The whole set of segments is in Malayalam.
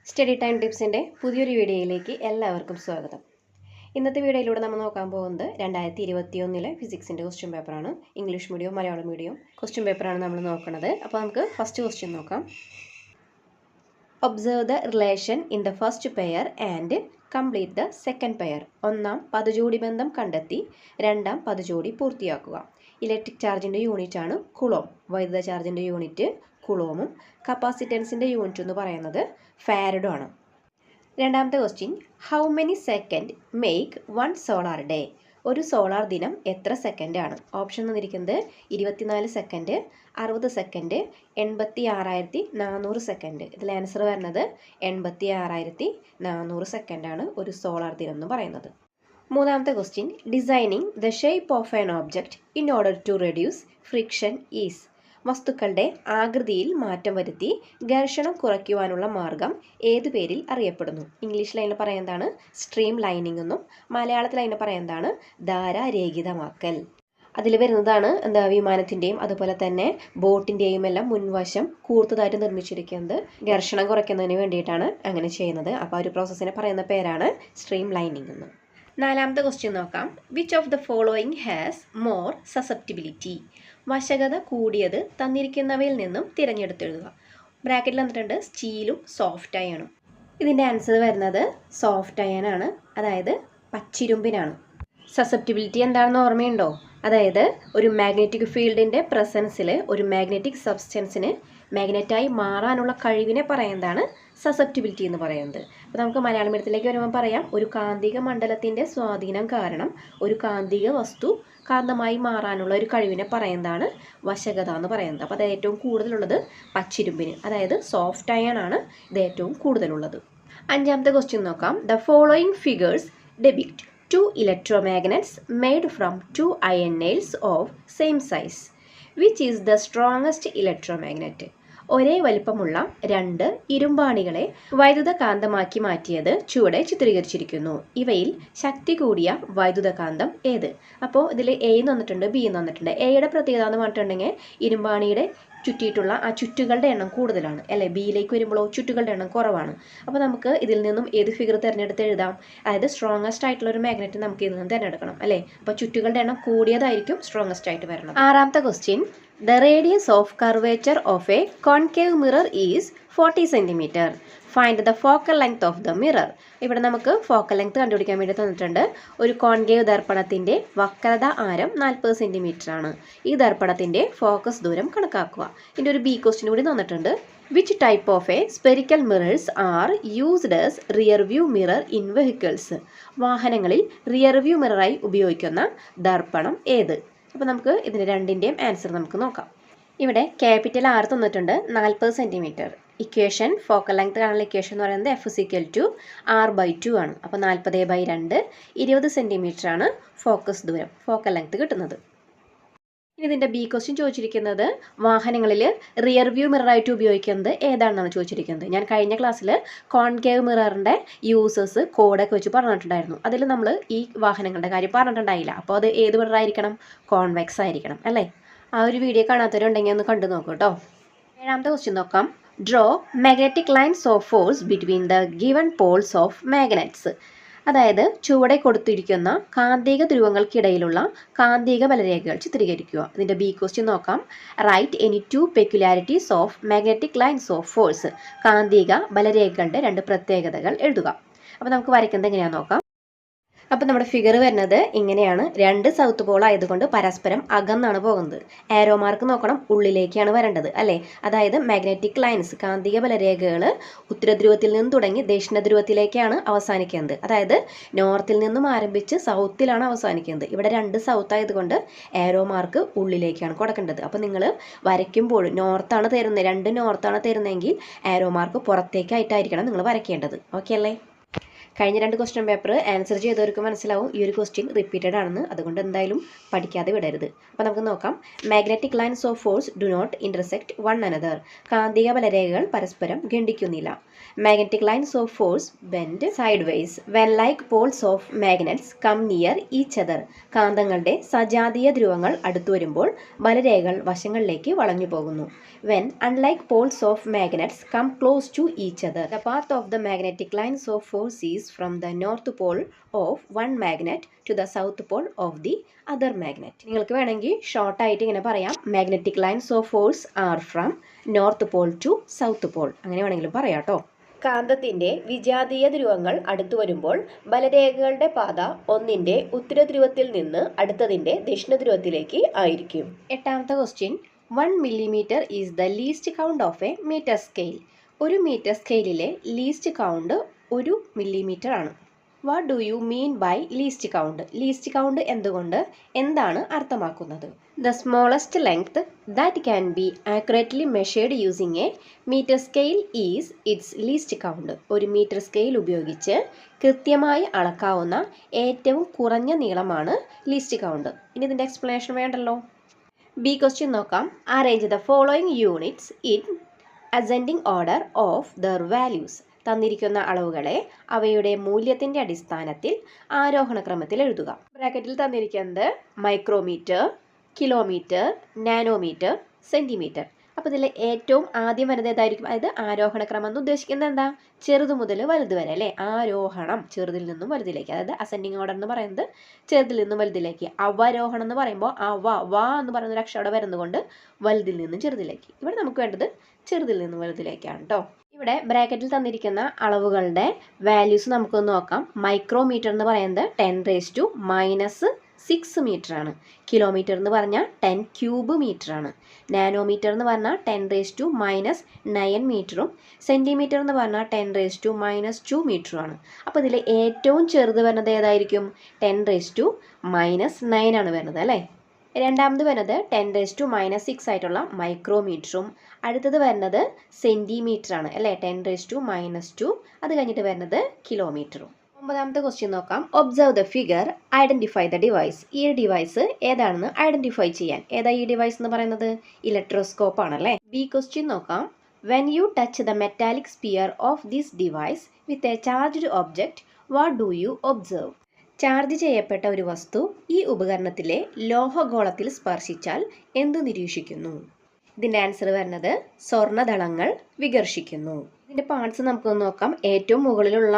സ്റ്റഡി ടൈം ടിപ്സിൻ്റെ പുതിയൊരു വീഡിയോയിലേക്ക് എല്ലാവർക്കും സ്വാഗതം. ഇന്നത്തെ വീഡിയോയിലൂടെ നമ്മൾ നോക്കാൻ പോകുന്നത് 2021 ഫിസിക്സിൻ്റെ ക്വസ്റ്റ്യൻ പേപ്പറാണ്. English medium Malayalam medium question പേപ്പറാണ് നമ്മൾ നോക്കുന്നത്. അപ്പോൾ നമുക്ക് ഫസ്റ്റ് ക്വസ്റ്റ്യൻ നോക്കാം. Observe the relation in the first pair and complete the second pair. ഒന്നാം പദജോടി ബന്ധം കണ്ടെത്തി രണ്ടാം പദജോടി പൂർത്തിയാക്കുക. ഇലക്ട്രിക് ചാർജിൻ്റെ യൂണിറ്റ് ആണ് കുളോം. വൈദ്യുത ചാർജിൻ്റെ യൂണിറ്റ് കുളോമും കപ്പാസിറ്റൻസിൻ്റെ യൂണിറ്റ് എന്ന് പറയുന്നത് ഫാരഡും ആണ്. രണ്ടാമത്തെ question, how many second make 1 solar day? ഒരു സോളാർ ദിനം എത്ര സെക്കൻഡ് ആണ്? ഓപ്ഷൻ തന്നിരിക്കുന്നത് 24 സെക്കൻഡ്, 60 സെക്കൻഡ്, 86,400 സെക്കൻഡ്. ഇതിൽ ആൻസർ വരുന്നത് 86,400 സെക്കൻഡാണ് ഒരു സോളാർ ദിനം എന്ന് പറയുന്നത്. മൂന്നാമത്തെ question, designing the shape of an object in order to reduce friction is. വസ്തുക്കളുടെ ആകൃതിയിൽ മാറ്റം വരുത്തി ഘർഷണം കുറയ്ക്കുവാനുള്ള മാർഗം ഏതു പേരിൽ അറിയപ്പെടുന്നു? ഇംഗ്ലീഷിൽ അതിനെ പറയുന്നതാണ് സ്ട്രീം ലൈനിങ് എന്നും മലയാളത്തിൽ അതിനെ പറയുന്നതാണ് ധാരാരേഖിതമാക്കൽ. അതിൽ വരുന്നതാണ് വിമാനത്തിൻ്റെയും അതുപോലെ തന്നെ ബോട്ടിൻ്റെയും എല്ലാം മുൻവശം കൂർത്തതായിട്ട് നിർമ്മിച്ചിരിക്കുന്നത് ഘർഷണം കുറയ്ക്കുന്നതിന് വേണ്ടിയിട്ടാണ് അങ്ങനെ ചെയ്യുന്നത്. അപ്പോൾ ആ ഒരു പ്രോസസ്സിനെ പറയുന്ന പേരാണ് സ്ട്രീം ലൈനിങ് എന്ന്. നാലാമത്തെ ക്വസ്റ്റ്യൻ നോക്കാം. Which of the following has more susceptibility? വശകത കൂടിയത് തന്നിരിക്കുന്നവയിൽ നിന്നും തിരഞ്ഞെടുത്തെഴുതുക. ബ്രാക്കറ്റിൽ വന്നിട്ടുണ്ട് സ്റ്റീലും സോഫ്റ്റ് അയണും. ഇതിൻ്റെ ആൻസർ വരുന്നത് സോഫ്റ്റ് അയൺ ആണ്, അതായത് പച്ചിരുമ്പിനാണ്. സസെപ്റ്റിബിലിറ്റി എന്താണെന്ന് ഓർമ്മയുണ്ടോ? അതായത് ഒരു മാഗ്നറ്റിക് ഫീൽഡിൻ്റെ പ്രസൻസിൽ ഒരു മാഗ്നറ്റിക് സബ്സ്റ്റൻസിന് മാഗ്നറ്റായി മാറാനുള്ള കഴിവിനെ പറയുന്നതാണ് സസെപ്റ്റിബിലിറ്റി എന്ന് പറയുന്നത്. അപ്പോൾ നമുക്ക് മലയാളം മീഡിയത്തിലേക്ക് വരുമ്പോൾ പറയാം, ഒരു കാന്തിക മണ്ഡലത്തിൻ്റെ സ്വാധീനം കാരണം ഒരു കാന്തിക വസ്തു കാന്തമായി മാറാനുള്ള ഒരു കഴിവിനെ പറയുന്നതാണ് വശകത എന്ന് പറയുന്നത്. അപ്പോൾ അത് ഏറ്റവും കൂടുതലുള്ളത് പച്ചിരുമ്പിന്, അതായത് സോഫ്റ്റ് അയൺ ആണ് ഇത് ഏറ്റവും കൂടുതലുള്ളത്. അഞ്ചാമത്തെ ക്വസ്റ്റ്യൻ നോക്കാം. The following figures ഡെപിക്റ്റ് 2 electromagnets made from 2 iron nails of same size. Which is the strongest electromagnet? ഒരേ വലിപ്പമുള്ള 2 ഇരുമ്പാണികളെ വൈദ്യുത കാന്തമാക്കി മാറ്റിയത് ചുവടെ ചിത്രീകരിച്ചിരിക്കുന്നു. ഇവയിൽ ശക്തി കൂടിയ വൈദ്യുത കാന്തം ഏത്? അപ്പോൾ ഇതിൽ എ എന്ന് വന്നിട്ടുണ്ട്, ബി എന്ന് വന്നിട്ടുണ്ട്. എയുടെ പ്രത്യേകത എന്ന് പറഞ്ഞിട്ടുണ്ടെങ്കിൽ ഇരുമ്പാണിയുടെ ചുറ്റിയിട്ടുള്ള ആ ചുറ്റുകളുടെ എണ്ണം കൂടുതലാണ്, അല്ലേ? ബിയിലേക്ക് വരുമ്പോഴോ ചുറ്റുകളുടെ എണ്ണം കുറവാണ്. അപ്പോൾ നമുക്ക് ഇതിൽ നിന്നും ഏത് ഫിഗർ തിരഞ്ഞെടുത്ത് എഴുതാം? അതായത് സ്ട്രോങ്ങസ്റ്റ് ആയിട്ടുള്ള ഒരു മാഗ്നറ്റ് നമുക്ക് ഇതിൽ നിന്ന് തിരഞ്ഞെടുക്കണം, അല്ലേ? അപ്പോൾ ചുറ്റുകളുടെ എണ്ണം കൂടിയതായിരിക്കും സ്ട്രോങ്ങസ്റ്റ് ആയിട്ട് വരണം. ആറാമത്തെ question, the radius of curvature of A concave mirror is 40 centimetre. Find the focal length of the mirror. ഇവിടെ നമുക്ക് ഫോക്കൽ ലെങ്ത് കണ്ടുപിടിക്കാൻ വേണ്ടി തന്നിട്ടുണ്ട്. ഒരു കോൺകേവ് ദർപ്പണത്തിൻ്റെ വക്രത ആരം 40 സെൻറ്റിമീറ്റർ ആണ്. ഈ ദർപ്പണത്തിൻ്റെ ഫോക്കസ് ദൂരം കണക്കാക്കുക. ഇതിൻ്റെ ഒരു ബി ക്വസ്റ്റ്യൻ കൂടി തന്നിട്ടുണ്ട്. Which type of A spherical mirrors are used as rear view mirror in vehicles? വാഹനങ്ങളിൽ റിയർ വ്യൂ മിററായി ഉപയോഗിക്കുന്ന ദർപ്പണം ഏത്? അപ്പോൾ നമുക്ക് ഇതിൻ്റെ രണ്ടിൻ്റെയും ആൻസർ നമുക്ക് നോക്കാം. ഇവിടെ ക്യാപിറ്റൽ ആർ തന്നിട്ടുണ്ട് 40 സെൻറ്റിമീറ്റർ. ഇക്വേഷൻ ഫോക്കൽ ലെങ്ത് കാണുന്ന ഇക്വേഷൻ എന്ന് പറയുന്നത് F=R/2 ആണ്. അപ്പോൾ 40/2 20 സെൻറ്റിമീറ്റർ ആണ് ഫോക്കസ് ദൂരം, ഫോക്കൽ ലെങ്ത് കിട്ടുന്നത്. ഇനി ഇതിൻ്റെ ബി ക്വസ്റ്റ്യൻ ചോദിച്ചിരിക്കുന്നത് വാഹനങ്ങളിൽ റിയർ വ്യൂ മിററായിട്ട് ഉപയോഗിക്കുന്നത് ഏതാണെന്നാണ് ചോദിച്ചിരിക്കുന്നത്. ഞാൻ കഴിഞ്ഞ ക്ലാസ്സിൽ കോൺകേവ് മിററിൻ്റെ യൂസസ് കോഡൊക്കെ വെച്ച് പറഞ്ഞിട്ടുണ്ടായിരുന്നു. അതിൽ നമ്മൾ ഈ വാഹനങ്ങളുടെ കാര്യം പറഞ്ഞിട്ടുണ്ടായില്ല. അപ്പോൾ അത് ഏത് മിററായിരിക്കണം? കോൺവെക്സ് ആയിരിക്കണം, അല്ലേ? ആ ഒരു വീഡിയോ കാണാത്തവരുണ്ടെങ്കിൽ ഒന്ന് കണ്ടു നോക്കൂ കേട്ടോ. ഏഴാമത്തെ ക്വസ്റ്റ്യൻ നോക്കാം. Draw magnetic lines of force between the given poles of magnets. അതായത് ചുവടെ കൊടുത്തിരിക്കുന്ന കാന്തിക ധ്രുവങ്ങൾക്കിടയിലുള്ള കാന്തിക ബലരേഖകൾ ചിത്രീകരിക്കുക. ഇതിൻ്റെ ബി ക്വസ്റ്റ്യൻ നോക്കാം. Write any 2 peculiarities of magnetic lines of force. കാന്തിക ബലരേഖകളുടെ 2 പ്രത്യേകതകൾ എഴുതുക. അപ്പോൾ നമുക്ക് വരയ്ക്കുന്നത് എങ്ങനെയാണെന്ന് നോക്കാം. അപ്പോൾ നമ്മുടെ ഫിഗർ വരുന്നത് ഇങ്ങനെയാണ്. 2 സൗത്ത് പോൾ ആയതുകൊണ്ട് പരസ്പരം അകന്നാണ് പോകുന്നത്. ആരോ മാർക്ക് നോക്കണം, ഉള്ളിലേക്കാണ് വരേണ്ടത്, അല്ലേ? അതായത് മാഗ്നറ്റിക് ലൈൻസ് കാന്തിക ബലരേഖകൾ ഉത്തരധ്രുവത്തിൽ നിന്ന് തുടങ്ങി ദക്ഷിണധ്രുവത്തിലേക്കാണ് അവസാനിക്കുന്നത്. അതായത് നോർത്തിൽ നിന്നും ആരംഭിച്ച് സൗത്തിലാണ് അവസാനിക്കുന്നത്. ഇവിടെ 2 സൗത്ത് ആയതുകൊണ്ട് ആരോ മാർക്ക് ഉള്ളിലേക്കാണ് കൊടുക്കേണ്ടത്. അപ്പോൾ നിങ്ങൾ വരയ്ക്കുമ്പോൾ നോർത്താണ് തരുന്നത്, 2 നോർത്താണ് തരുന്നതെങ്കിൽ ആരോ മാർക്ക് പുറത്തേക്കായിട്ടായിരിക്കണം നിങ്ങൾ വരയ്ക്കേണ്ടത്. ഓക്കെ അല്ലേ? കഴിഞ്ഞ 2 ക്വസ്റ്റ്യൻ പേപ്പർ ആൻസർ ചെയ്തവർക്ക് മനസ്സിലാവും ഈ ഒരു ക്വസ്റ്റ്യൻ റിപ്പീറ്റഡ് ആണെന്ന്. അതുകൊണ്ട് എന്തായാലും പഠിക്കാതെ വിടരുത്. അപ്പോൾ നമുക്ക് നോക്കാം. Magnetic lines of force do not intersect one another. കാന്തിക ബലരേഖകൾ പരസ്പരം ഖണ്ഡിക്കുന്നില്ല. Magnetic lines of force bend sideways when like poles of magnets come near each other. കാന്തങ്ങളുടെ സജാതീയ ധ്രുവങ്ങൾ അടുത്തു വരുമ്പോൾ ബലരേഖകൾ വശങ്ങളിലേക്ക് വളഞ്ഞു പോകുന്നു. When unlike poles of magnets come close to each other, the path of the magnetic lines of force is from the north pole of one magnet to the south pole of the other magnet. നിങ്ങൾക്ക് വേണമെങ്കിൽ ഷോർട്ട് ആയിട്ട് ഇങ്ങനെ പറയാം, magnetic lines of force are from north pole to south pole, അങ്ങനെ വേണമെങ്കിലും പറയാം കേട്ടോ. കാന്തത്തിന്റെ വിജാതീയ ധ്രുവങ്ങൾ അടുത്തു വരുമ്പോൾ ബലരേഖകളുടെ പാത ഒന്നിന്റെ ഉത്തരധ്രുവത്തിൽ നിന്ന് അടുത്തതിന്റെ ദക്ഷിണധ്രുവത്തിലേക്ക് ആയിരിക്കും. എട്ടാമത്തെ question, 1 millimeter is the least count of a metre scale. ഒരു മീറ്റർ സ്കെയിലിലെ ലീസ്റ്റ് കൗണ്ട് 1 മില്ലിമീറ്റർ ആണ്. What do you mean by least count? Least count എന്താണ് അർത്ഥമാക്കുന്നത്? The smallest length that can be accurately measured using a metre scale is its least count. ഒരു മീറ്റർ സ്കെയിൽ ഉപയോഗിച്ച് കൃത്യമായി അളക്കാവുന്ന ഏറ്റവും കുറഞ്ഞ നീളമാണ് ലീസ്റ്റ് കൗണ്ട്. ഇനി ഇതിൻ്റെ എക്സ്പ്ലനേഷൻ വേണ്ടല്ലോ. ബി ക്വസ്റ്റ്യൻ നോക്കാം. Arrange the following units in ascending order of there values. തന്നിരിക്കുന്ന അളവുകളെ അവയുടെ മൂല്യത്തിൻ്റെ അടിസ്ഥാനത്തിൽ ആരോഹണ ക്രമത്തിൽ എഴുതുക. ബ്രാക്കറ്റിൽ തന്നിരിക്കുന്നത് മൈക്രോമീറ്റർ, കിലോമീറ്റർ, നാനോമീറ്റർ, സെൻറ്റിമീറ്റർ. അപ്പോൾ ഇതിൽ ഏറ്റവും ആദ്യം വരുന്നത് ഏതായിരിക്കും? അതായത് ആരോഹണ ക്രമം എന്ന് ഉദ്ദേശിക്കുന്നത് എന്താ? ചെറുത് മുതൽ വലുത് വരെ അല്ലേ? ആരോഹണം ചെറുതിൽ നിന്നും വലുതിലേക്ക്, അതായത് അസെൻഡിങ് ഓർഡർ എന്ന് പറയുന്നത് ചെറുതിൽ നിന്നും വലുതിലേക്ക്. അവരോഹണം എന്ന് പറയുമ്പോൾ വാ എന്ന് പറയുന്ന ഒരു അക്ഷരം അവിടെ വരുന്നതുകൊണ്ട് വലുതിൽ നിന്നും ചെറുതിലേക്ക്. ഇവിടെ നമുക്ക് വേണ്ടത് ചെറുതിൽ നിന്നും വലുതിലേക്കാണ് കേട്ടോ. ഇവിടെ ബ്രാക്കറ്റിൽ തന്നിരിക്കുന്ന അളവുകളുടെ വാല്യൂസ് നമുക്കൊന്ന് നോക്കാം. മൈക്രോമീറ്റർ എന്ന് പറയുന്നത് 10⁻⁻6 മീറ്റർ ആണ്. കിലോമീറ്റർ എന്ന് പറഞ്ഞാൽ 10 ക്യൂബ് മീറ്റർ ആണ്. നാനോമീറ്റർ എന്ന് പറഞ്ഞാൽ 10⁻⁹ മീറ്ററും സെൻറ്റിമീറ്റർ എന്ന് പറഞ്ഞാൽ 10⁻² മീറ്ററുമാണ്. അപ്പോൾ ഇതിൽ ഏറ്റവും ചെറുത് വരുന്നത് ഏതായിരിക്കും? 10⁻⁻9 ആണ് വരുന്നത് അല്ലേ? രണ്ടാമത് വരുന്നത് 10⁻⁻6 ആയിട്ടുള്ള മൈക്രോമീറ്ററും, അടുത്തത് വരുന്നത് സെൻറ്റിമീറ്റർ ആണ് അല്ലേ? 10⁻². അത് കഴിഞ്ഞിട്ട് വരുന്നത് കിലോമീറ്ററും. ഒമ്പതാമത്തെ ക്വസ്റ്റ്യൻ നോക്കാം. Observe the figure, identify the device. ഈ ഡിവൈസ് ഏതാണെന്ന് ഐഡൻറ്റിഫൈ ചെയ്യാൻ. ഏതാ ഈ ഡിവൈസ് എന്ന് പറയുന്നത്? ഇലക്ട്രോസ്കോപ്പ് ആണല്ലേ. ബി ക്വസ്റ്റ്യൻ നോക്കാം. When you touch the metallic sphere of this device with a charged object, what do you observe? Charge ചെയ്യപ്പെട്ട ഒരു വസ്തു ഈ ഉപകരണത്തിലെ ലോഹഗോളത്തിൽ സ്പർശിച്ചാൽ എന്ത് നിരീക്ഷിക്കുന്നു? ഇതിൻ്റെ ആൻസർ വരുന്നത് സ്വർണ്ണദളങ്ങൾ വികർഷിക്കുന്നു. ഇതിൻ്റെ പാർട്സ് നമുക്കൊന്ന് നോക്കാം. ഏറ്റവും മുകളിലുള്ള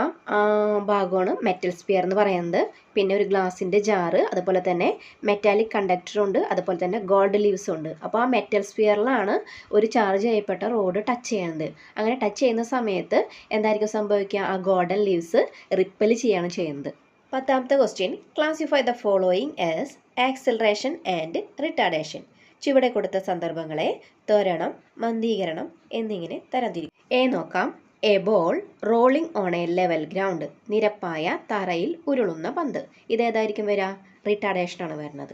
ഭാഗമാണ് മെറ്റൽ സ്പിയർ എന്ന് പറയുന്നത്. പിന്നെ ഒരു ഗ്ലാസിൻ്റെ ജാറ്, അതുപോലെ തന്നെ മെറ്റാലിക് കണ്ടക്ടറുണ്ട്, അതുപോലെ തന്നെ ഗോൾഡ് ലീവ്സും ഉണ്ട്. അപ്പോൾ ആ മെറ്റൽ സ്പിയറിലാണ് ഒരു ചാർജ് ചെയ്യപ്പെട്ട റോഡ് ടച്ച് ചെയ്യുന്നത്. അങ്ങനെ ടച്ച് ചെയ്യുന്ന സമയത്ത് എന്തായിരിക്കും സംഭവിക്കുക? ആ ഗോൾഡൻ ലീവ്സ് റിപ്പൽ ചെയ്യാണ് ചെയ്യുന്നത്. പത്താമത്തെ question, classify the following as acceleration and retardation. ചുവടെ കൊടുത്ത സന്ദർഭങ്ങളെ ത്വരണം, മന്ദീകരണം എന്നിങ്ങനെ തരംതിരിക്കും. എ നോക്കാം. A ball rolling on A level ground. നിരപ്പായ തറയിൽ ഉരുളുന്ന പന്ത്. ഇതേതായിരിക്കും വരിക? റിട്ടാർഡേഷനാണ് വരുന്നത്.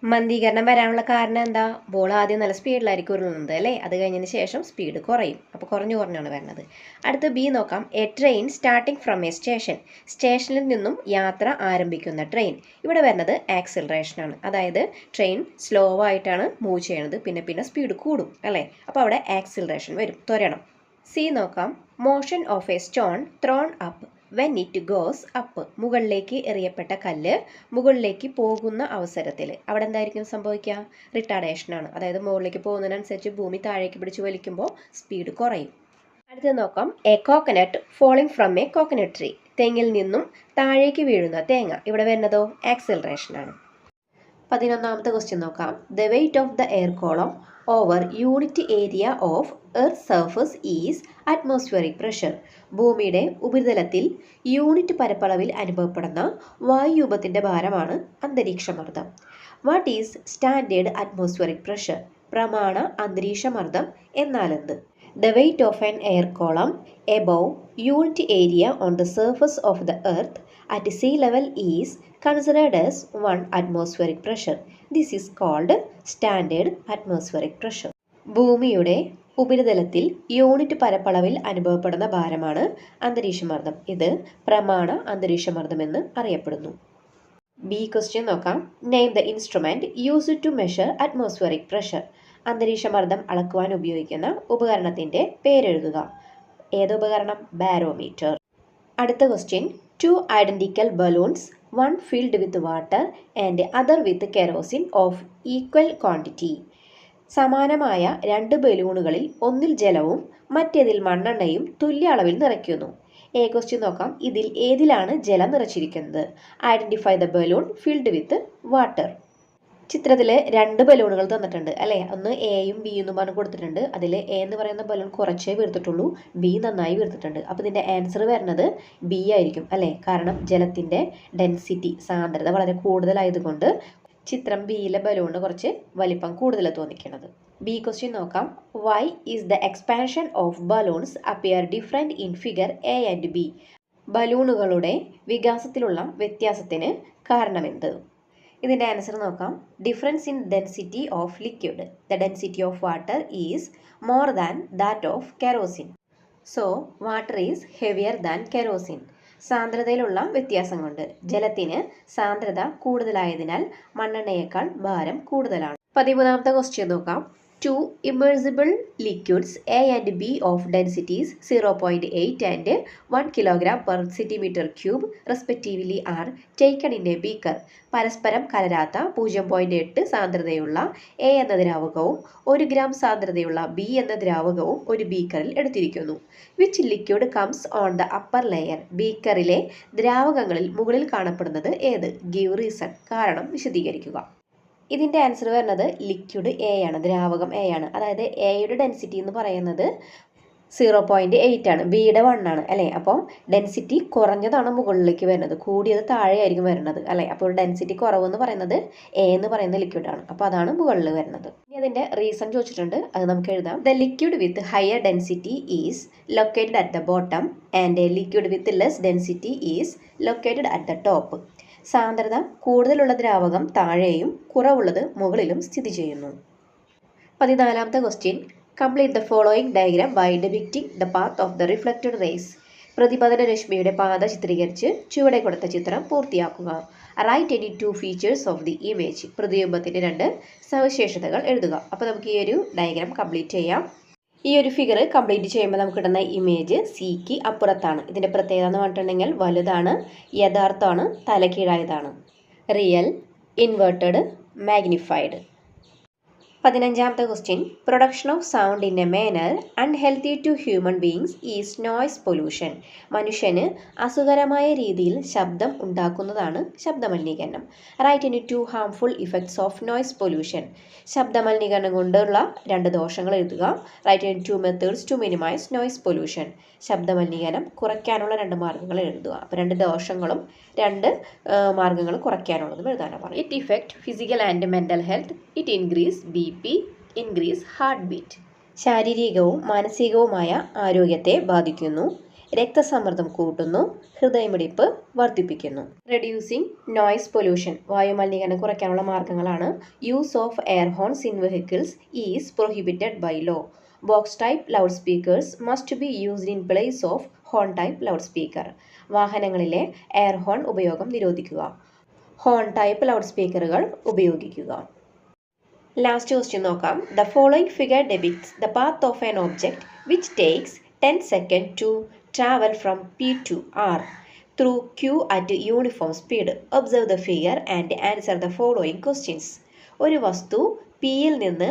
മന്ദീകരണം വരാനുള്ള കാരണം എന്താ? ബോൾ ആദ്യം നല്ല സ്പീഡിലായിരിക്കും ഉരുളുന്നത് അല്ലേ? അത് കഴിഞ്ഞതിന് ശേഷം സ്പീഡ് കുറയും. അപ്പോൾ കുറഞ്ഞാണ് വരുന്നത്. അടുത്ത് ബി നോക്കാം. A train starting from A station. സ്റ്റേഷനിൽ നിന്നും യാത്ര ആരംഭിക്കുന്ന ട്രെയിൻ. ഇവിടെ വരുന്നത് ആക്സിലറേഷനാണ്. അതായത് ട്രെയിൻ സ്ലോ ആയിട്ടാണ് മൂവ് ചെയ്യണത്, പിന്നെ സ്പീഡ് കൂടും അല്ലേ? അപ്പോൾ അവിടെ ആക്സിലറേഷൻ വരും, ത്വരണം. സി നോക്കാം. Motion of a stone thrown up when it goes up. മുകളിലേക്ക് എറിയപ്പെട്ട കല്ല് മുകളിലേക്ക് പോകുന്ന അവസരത്തിൽ അവിടെ എന്തായിരിക്കും സംഭവിക്കുക? റിട്ടാർഡേഷനാണ്. അതായത് മുകളിലേക്ക് പോകുന്നതിനനുസരിച്ച് ഭൂമി താഴേക്ക് പിടിച്ച് വലിക്കുമ്പോൾ സ്പീഡ് കുറയും. അടുത്തത് നോക്കാം. A coconut falling from a coconut tree. തെങ്ങിൽ നിന്നും താഴേക്ക് വീഴുന്ന തേങ്ങ. ഇവിടെ വരുന്നതോ ആക്സിലറേഷനാണ്. 11ാമത്തെ ക്വസ്റ്റ്യൻ നോക്കാം. The weight of the air column over unit area of earth surface is atmospheric pressure. ഭൂമിയുടെ ഉപരിതലത്തിൽ യൂണിറ്റ് പരപ്പളവിൽ അനുഭവപ്പെടുന്ന വായുരൂപത്തിൻ്റെ ഭാരമാണ് അന്തരീക്ഷമർദ്ദം. What is standard atmospheric pressure? പ്രമാണ അന്തരീക്ഷമർദ്ദം എന്നാലെന്ത്? The weight of an air column above unit area on the surface of the earth at see level is considered as 1 atmospheric pressure. This is called standard atmospheric pressure. ഭൂമിയുടെ ഉപരിതലത്തിൽ യൂണിറ്റ് പരപ്പളവിൽ അനുഭവപ്പെടുന്ന ഭാരമാണ് അന്തരീക്ഷമർദ്ദം. ഇത് പ്രമാണ അന്തരീക്ഷമർദ്ദം എന്ന് അറിയപ്പെടുന്നു. ബി ക്വസ്റ്റ്യൻ നോക്കാം. Name the instrument used to measure atmospheric pressure. അന്തരീക്ഷമർദ്ദം അളക്കുവാൻ ഉപയോഗിക്കുന്ന ഉപകരണത്തിന്റെ പേരെഴുതുക. ഏത് ഉപകരണം? ബാരോമീറ്റർ. അടുത്ത question, 2 identical balloons, one filled with water and other with kerosene of equal quantity. സമാനമായ 2 ബലൂണുകളിൽ ഒന്നിൽ ജലവും മറ്റേതിൽ മണ്ണെണ്ണയും തുല്യ അളവിൽ നിറയ്ക്കുന്നു. ക്വസ്റ്റ്യൻ നോക്കാം. ഇതിൽ ഏതിലാണ് ജലം നിറച്ചിരിക്കുന്നത്? Identify the balloon filled with water. ചിത്രത്തിൽ 2 ബലൂണുകൾ തന്നിട്ടുണ്ട് അല്ലേ? ഒന്ന് എയും ബി എന്നും പറഞ്ഞ് കൊടുത്തിട്ടുണ്ട്. അതിൽ എ എന്ന് പറയുന്ന ബലൂൺ കുറച്ചേ വീർത്തിട്ടുള്ളൂ, ബി നന്നായി വീർത്തിട്ടുണ്ട്. അപ്പോൾ ഇതിൻ്റെ ആൻസർ വരുന്നത് ബി ആയിരിക്കും അല്ലേ? കാരണം ജലത്തിൻ്റെ ഡെൻസിറ്റി, സാന്ദ്രത വളരെ കൂടുതലായതുകൊണ്ട് ചിത്രം ബിയിലെ ബലൂണിന് കുറച്ച് വലിപ്പം കൂടുതൽ തോന്നിക്കുന്നത്. ബി ക്വസ്റ്റ്യൻ നോക്കാം. Why is the expansion of balloons appear different in figure A and B? ബലൂണുകളുടെ വികാസത്തിലുള്ള വ്യത്യാസത്തിന് കാരണമെന്ത്? ഇതിൻ്റെ ആൻസർ നോക്കാം. Difference in density of liquid. The density of water is more than that of kerosene. So water is heavier than kerosene. സാന്ദ്രതയിലുള്ള വ്യത്യാസം കൊണ്ട് ജലത്തിന് സാന്ദ്രത കൂടുതലായതിനാൽ മണ്ണെണ്ണയേക്കാൾ ഭാരം കൂടുതലാണ്. 13ാമത്തെ ക്വസ്റ്റ്യൻ നോക്കാം. 2 immersible liquids A and B of densities 0.8 and 1 kg per centimeter cube respectively are taken in a beaker. പരസ്പരം കലരാത്ത 0.8 സാന്ദ്രതയുള്ള എ എന്ന ദ്രാവകവും 1 ഗ്രാം സാന്ദ്രതയുള്ള ബി എന്ന ദ്രാവകവും ഒരു ബീക്കറിൽ എടുത്തിരിക്കുന്നു. Which liquid comes on the upper layer? ബീക്കറിലെ ദ്രാവകങ്ങളിൽ മുകളിൽ കാണപ്പെടുന്നത് ഏത്? Give reason. കാരണം വിശദീകരിക്കുക. ഇതിൻ്റെ ആൻസർ വരുന്നത് ലിക്വിഡ് എ ആണ്, ദ്രാവകം എ ആണ്. അതായത് എയുടെ ഡെൻസിറ്റി എന്ന് പറയുന്നത് 0.8 ആണ്, ബിയുടെ 1 ആണ് അല്ലേ? അപ്പോൾ ഡെൻസിറ്റി കുറഞ്ഞതാണ് മുകളിലേക്ക് വരുന്നത്, കൂടിയത് താഴെയായിരിക്കും വരുന്നത് അല്ലേ? അപ്പോൾ ഡെൻസിറ്റി കുറവെന്ന് പറയുന്നത് എ എന്ന് പറയുന്ന ലിക്വിഡാണ്. അപ്പോൾ അതാണ് മുകളിൽ വരുന്നത്. ഇനി അതിൻ്റെ റീസൺ ചോദിച്ചിട്ടുണ്ട്, അത് നമുക്ക് എഴുതാം. The liquid with higher density is located at the bottom and a liquid with less density is located at the top. സാന്ദ്രത കൂടുതലുള്ള ദ്രാവകം താഴെയും കുറവുള്ളത് മുകളിലും സ്ഥിതി ചെയ്യുന്നു. 14ാമത്തെ question, complete the following diagram by depicting the path of the reflected rays. പ്രതിപതന രശ്മിയുടെ പാത ചിത്രീകരിച്ച് ചുവടെ കൊടുത്ത ചിത്രം പൂർത്തിയാക്കുക. Write any 2 features of the image. പ്രതിബിംബത്തിൻ്റെ 2 സവിശേഷതകൾ എഴുതുക. അപ്പോൾ നമുക്ക് ഈ ഒരു ഡയഗ്രാം കംപ്ലീറ്റ് ചെയ്യാം. ഈ ഒരു ഫിഗർ കംപ്ലീറ്റ് ചെയ്യുമ്പോൾ നമുക്ക് കിട്ടുന്ന ഇമേജ് സിക്ക് അപ്പുറത്താണ്. ഇതിൻ്റെ പ്രത്യേകത എന്ന് പറഞ്ഞിട്ടുണ്ടെങ്കിൽ വലുതാണ്, യഥാർത്ഥമാണ്, തലകീഴായതാണ്. Real, inverted, magnified. 15ാമത്തെ question, production of sound in a manner unhealthy to human beings is noise pollution. മനുഷ്യന് അസുഖകരമായ രീതിയിൽ ശബ്ദം ഉണ്ടാക്കുന്നതാണ് ശബ്ദമലിനീകരണം. Write any 2 harmful effects of noise pollution. ശബ്ദമലിനീകരണം കൊണ്ടുള്ള 2 ദോഷങ്ങൾ എഴുതുക. Write any 2 methods to minimise noise pollution. ശബ്ദമലിനീകരണം കുറയ്ക്കാനുള്ള 2 മാർഗ്ഗങ്ങൾ എഴുതുക. അപ്പോൾ 2 ദോഷങ്ങളും 2 മാർഗ്ഗങ്ങളും കുറയ്ക്കാനുള്ളതും എഴുതാനാണ് പറയുന്നത്. It effect physical and mental health. It increase BP, increase heart beat. ശാരീരികവും മാനസികവുമായ ആരോഗ്യത്തെ ബാധിക്കുന്നു. രക്തസമ്മർദ്ദം കൂട്ടുന്നു. ഹൃദയമിടിപ്പ് വർദ്ധിപ്പിക്കുന്നു. Reducing noise pollution. വായുമലിനീകരണം കുറയ്ക്കാനുള്ള മാർഗ്ഗങ്ങളാണ്. Use of air horns in vehicles is prohibited by law. Box type loud speakers must be used in place of horn type loud speaker. വാഹനങ്ങളിലെ എയർ ഹോൺ ഉപയോഗം നിരോധിക്കുക. ഹോൺ ടൈപ്പ് ലൗഡ് സ്പീക്കറുകൾ ഉപയോഗിക്കുക. ലാസ്റ്റ് ക്വസ്റ്റ്യൻ നോക്കാം. The following figure ഡെപിക്ട്സ് the path of an object which takes 10 seconds to travel from P to R through Q at uniform speed. Observe the figure and answer the following questions. ഒരു വസ്തു Pയിൽ നിന്ന്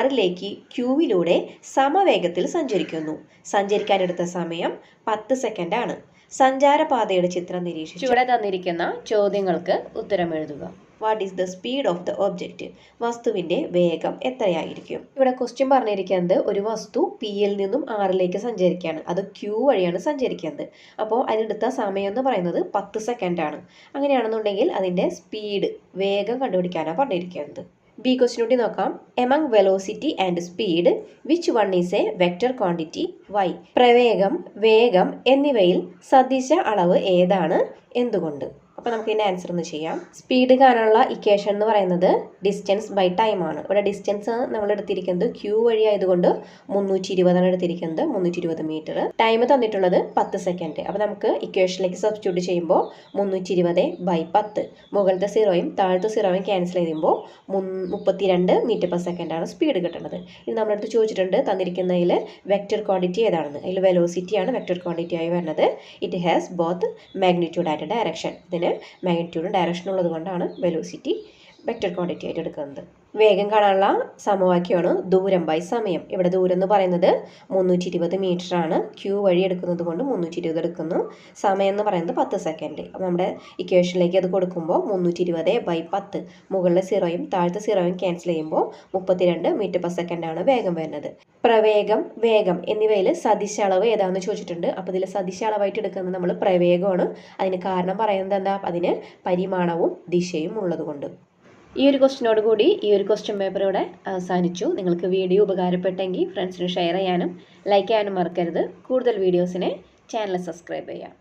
Rലേക്ക് Qയിലൂടെ സമവേഗത്തിൽ സഞ്ചരിക്കുന്നു. സഞ്ചരിക്കാനെടുത്ത സമയം 10 സെക്കൻഡ് ആണ്. സഞ്ചാരപാതയുടെ ചിത്രം നിരീക്ഷിച്ച് ചുവടെ തന്നിരിക്കുന്ന ചോദ്യങ്ങൾക്ക് ഉത്തരം എഴുതുക. What is the speed of the object? വസ്തുവിൻ്റെ വേഗം എത്രയായിരിക്കും? ഇവിടെ ക്വസ്റ്റ്യൻ പറഞ്ഞിരിക്കുന്നത് ഒരു വസ്തു Pയിൽ നിന്നും Rലേക്ക് സഞ്ചരിക്കുകയാണ്, അത് Q വഴിയാണ് സഞ്ചരിക്കുന്നത്. അപ്പോൾ അതിനെടുത്ത സമയം എന്ന് പറയുന്നത് 10 സെക്കൻഡ് ആണ്. അങ്ങനെയാണെന്നുണ്ടെങ്കിൽ അതിൻ്റെ സ്പീഡ്, വേഗം കണ്ടുപിടിക്കാനാണ് പറഞ്ഞിരിക്കുന്നത്. ബി ക്വസ്റ്റ്യൻ കൂടി നോക്കാം. Among velocity and speed which one is a vector quantity? Why? പ്രവേഗം, വേഗം എന്നിവയിൽ സദിശ അളവ് ഏതാണ്? എന്തുകൊണ്ട്? അപ്പോൾ അപ്പോൾ നമുക്ക് ഇതിൻ്റെ ആൻസർ ഒന്ന് ചെയ്യാം. സ്പീഡ് കാണാനുള്ള ഇക്വേഷൻ എന്ന് പറയുന്നത് ഡിസ്റ്റൻസ് ബൈ ടൈം ആണ്. ഇവിടെ ഡിസ്റ്റൻസ് നമ്മൾ എടുത്തിരിക്കുന്നത് ക്യൂ വഴി ആയതുകൊണ്ട് 320 ആണ് എടുത്തിരിക്കുന്നത്, 320 മീറ്റർ. ടൈം തന്നിട്ടുള്ളത് 10 സെക്കൻഡ്. അപ്പോൾ നമുക്ക് ഇക്വേഷനിലേക്ക് സബ്സ്റ്റിറ്റ്യൂട്ട് ചെയ്യുമ്പോൾ 320/10, മുകളിലത്തെ 0യും താഴത്തെ 0യും ക്യാൻസൽ ചെയ്യുമ്പോൾ 32 മീറ്റർ പെർ സെക്കൻഡ് ആണ് സ്പീഡ് കിട്ടുന്നത്. ഇത് നമ്മളടുത്ത് ചോദിച്ചിട്ടുണ്ട് തന്നിരിക്കുന്നതിൽ വെക്റ്റർ ക്വാണ്ടിറ്റി ഏതാണെന്ന്. അതിൽ വെലോസിറ്റിയാണ് വെക്റ്റർ ക്വാണ്ടിറ്റി ആയി വരുന്നത്. It has both magnitude and direction. ഇതിന് മാഗ്നിറ്റ്യൂഡും ഡയറക്ഷനും ഉള്ളത് കൊണ്ടാണ് വെലോസിറ്റി വെക്റ്റർ ക്വാണ്ടിറ്റി ആയിട്ട് എടുക്കുന്നത്. വേഗം കാണാനുള്ള സമവാക്യമാണ് ദൂരം ബൈ സമയം. ഇവിടെ ദൂരം എന്ന് പറയുന്നത് 320 മീറ്റർ ആണ്. ക്യൂ വഴി എടുക്കുന്നത് കൊണ്ട് 320 എടുക്കുന്നു. സമയം എന്ന് പറയുന്നത് 10 സെക്കൻഡ്. അപ്പോൾ നമ്മുടെ ഇക്വേഷനിലേക്ക് അത് കൊടുക്കുമ്പോൾ 320/10, മുകളിലെ 0യും താഴത്തെ 0യും ക്യാൻസൽ ചെയ്യുമ്പോൾ 32 മീറ്റർ പെർ സെക്കൻഡ് ആണ് വേഗം വരുന്നത്. പ്രവേഗം, വേഗം എന്നിവയിൽ സദിശ അളവ് ഏതാണെന്ന് ചോദിച്ചിട്ടുണ്ട്. അപ്പോൾ ഇതിൽ സദിശ അളവായിട്ട് എടുക്കുന്നത് നമ്മൾ പ്രവേഗമാണ്. അതിന് കാരണം പറയുന്നത് എന്താ? അതിന് പരിമാണവും ദിശയും ഉള്ളത് കൊണ്ട്. ഈ ഒരു ക്വസ്റ്റിനോട് കൂടി ഈ ഒരു ക്വസ്റ്റ്യൻ പേപ്പർ ഇവിടെ അവസാനിച്ചു. നിങ്ങൾക്ക് വീഡിയോ ഉപകാരപ്പെട്ടെങ്കിൽ ഫ്രണ്ട്സിന് ഷെയർ ചെയ്യാനും ലൈക്ക് ചെയ്യാനും മറക്കരുത്. കൂടുതൽ വീഡിയോസിന് ചാനൽ സബ്സ്ക്രൈബ് ചെയ്യാം.